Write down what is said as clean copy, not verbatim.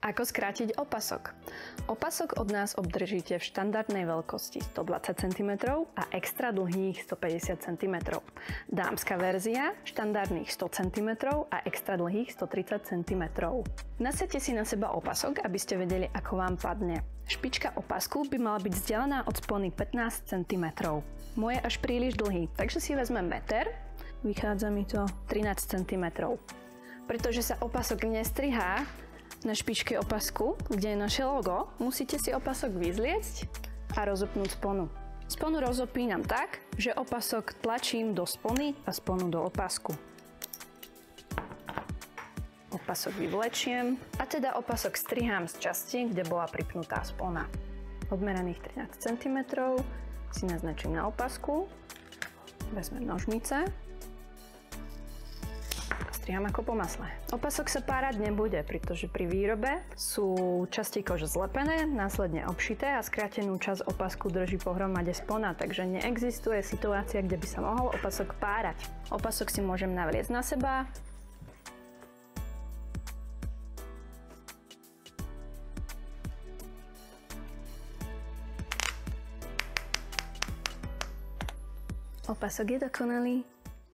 Ako skrátiť opasok? Opasok od nás obdržíte v štandardnej veľkosti 120 cm a extra dlhých 150 cm. Dámska verzia štandardných 100 cm a extra dlhých 130 cm. Nasadte si na seba opasok, aby ste vedeli, ako vám padne. Špička opasku by mala byť vzdialená od spony 15 cm. Môj je až príliš dlhý, takže si vezmem meter. Vychádza mi to 13 cm. Pretože sa opasok nestrihá na špičke opasku, kde je naše logo, musíte si opasok vyzliecť a rozopnúť sponu. Sponu rozopínam tak, že opasok tlačím do spony a sponu do opasku. Opasok vyvlečiem a teda opasok strihám z časti, kde bola pripnutá spona. Odmeraných 13 cm si naznačím na opasku, vezmem nožnice, striham ako po masle. Opasok sa párať nebude, pretože pri výrobe sú časti kože zlepené, následne obšité a skrátenú časť opasku drží pohromade spona, takže neexistuje situácia, kde by sa mohol opasok párať. Opasok si môžem navliecť na seba. Opasok je dokonalý.